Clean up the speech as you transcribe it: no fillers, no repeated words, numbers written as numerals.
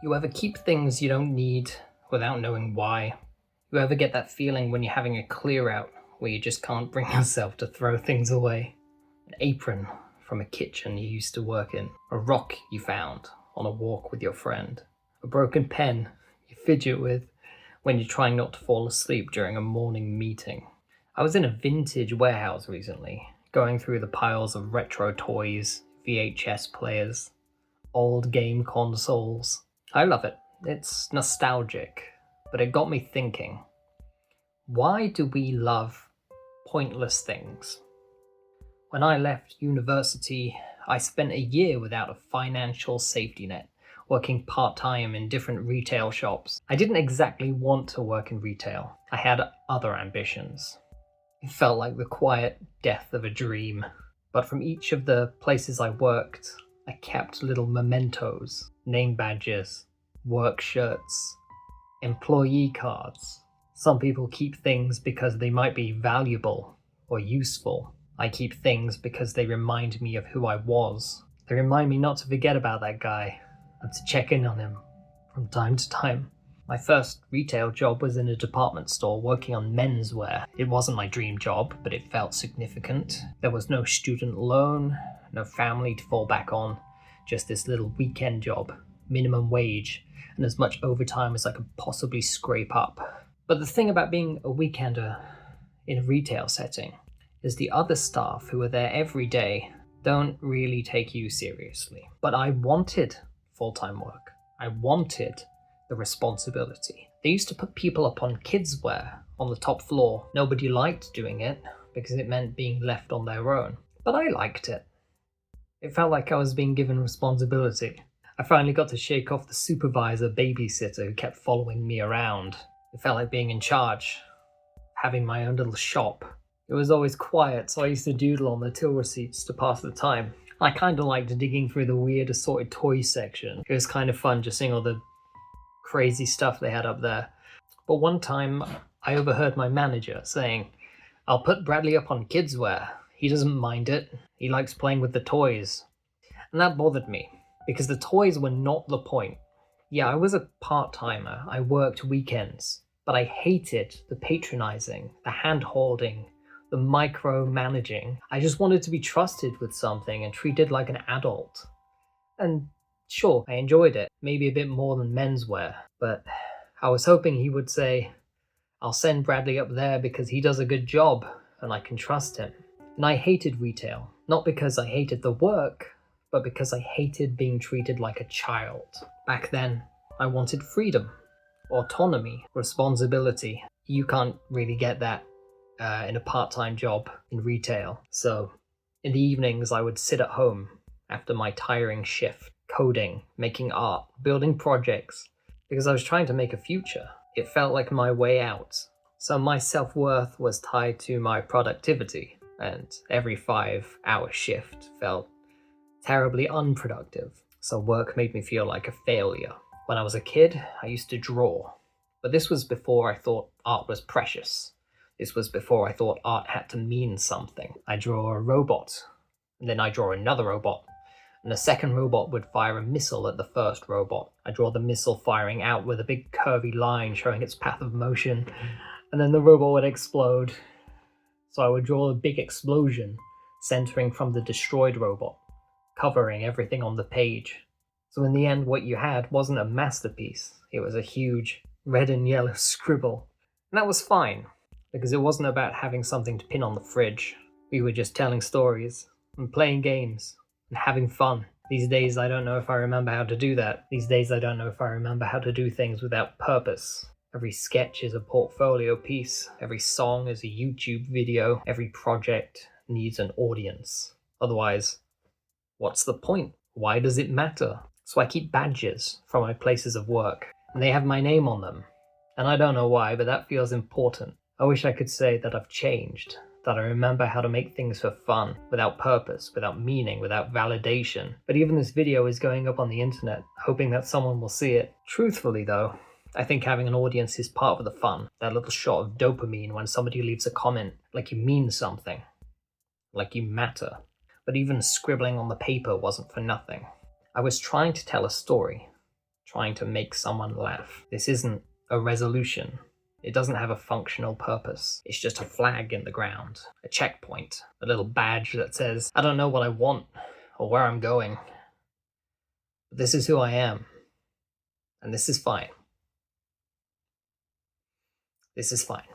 You ever keep things you don't need without knowing why? You ever get that feeling when you're having a clear out where you just can't bring yourself to throw things away? An apron from a kitchen you used to work in, a rock you found on a walk with your friend, a broken pen you fidget with when you're trying not to fall asleep during a morning meeting. I was in a vintage warehouse recently, going through the piles of retro toys, VHS players, old game consoles. I love it. It's nostalgic, but it got me thinking, why do we love pointless things? When I left university, I spent a year without a financial safety net, working part-time in different retail shops. I didn't exactly want to work in retail. I had other ambitions. It felt like the quiet death of a dream. But from each of the places I worked, I kept little mementos, name badges, work shirts, employee cards. Some people keep things because they might be valuable or useful. I keep things because they remind me of who I was. They remind me not to forget about that guy and to check in on him from time to time. My first retail job was in a department store working on menswear. It wasn't my dream job, but it felt significant. There was no student loan, no family to fall back on, just this little weekend job, minimum wage, and as much overtime as I could possibly scrape up. But the thing about being a weekender in a retail setting is the other staff who are there every day don't really take you seriously. But I wanted full-time work. I wanted the responsibility. They used to put people up on kids' wear on the top floor. Nobody liked doing it because it meant being left on their own. But I liked it. It felt like I was being given responsibility. I finally got to shake off the supervisor babysitter who kept following me around. It felt like being in charge, having my own little shop. It was always quiet, so I used to doodle on the till receipts to pass the time. I kind of liked digging through the weird assorted toys section. It was kind of fun just seeing all the crazy stuff they had up there. But one time, I overheard my manager saying, "I'll put Bradley up on kids' wear. He doesn't mind it. He likes playing with the toys." And that bothered me, because the toys were not the point. Yeah, I was a part-timer. I worked weekends. But I hated the patronizing, the hand-holding, the micromanaging. I just wanted to be trusted with something and treated like an adult. And sure, I enjoyed it, maybe a bit more than menswear, but I was hoping he would say, "I'll send Bradley up there because he does a good job and I can trust him." And I hated retail, not because I hated the work, but because I hated being treated like a child. Back then, I wanted freedom, autonomy, responsibility. You can't really get that in a part-time job in retail. So in the evenings, I would sit at home after my tiring shift, coding, making art, building projects, because I was trying to make a future. It felt like my way out. So my self-worth was tied to my productivity, and every 5-hour shift felt terribly unproductive. So work made me feel like a failure. When I was a kid, I used to draw, but this was before I thought art was precious. This was before I thought art had to mean something. I draw a robot, and then I draw another robot, and the second robot would fire a missile at the first robot. I draw the missile firing out with a big curvy line showing its path of motion, and then the robot would explode. So I would draw a big explosion, centering from the destroyed robot, covering everything on the page. So in the end, what you had wasn't a masterpiece. It was a huge red and yellow scribble. And that was fine, because it wasn't about having something to pin on the fridge. We were just telling stories and playing games and having fun. These days, I don't know if I remember how to do that. These days, I don't know if I remember how to do things without purpose. Every sketch is a portfolio piece. Every song is a YouTube video. Every project needs an audience. Otherwise, what's the point? Why does it matter? So I keep badges from my places of work, and they have my name on them. And I don't know why, but that feels important. I wish I could say that I've changed, that I remember how to make things for fun, without purpose, without meaning, without validation. But even this video is going up on the internet, hoping that someone will see it. Truthfully though, I think having an audience is part of the fun. That little shot of dopamine when somebody leaves a comment, like you mean something, like you matter. But even scribbling on the paper wasn't for nothing. I was trying to tell a story, trying to make someone laugh. This isn't a resolution. It doesn't have a functional purpose. It's just a flag in the ground, a checkpoint, a little badge that says, I don't know what I want or where I'm going, but this is who I am, and this is fine. This is fine.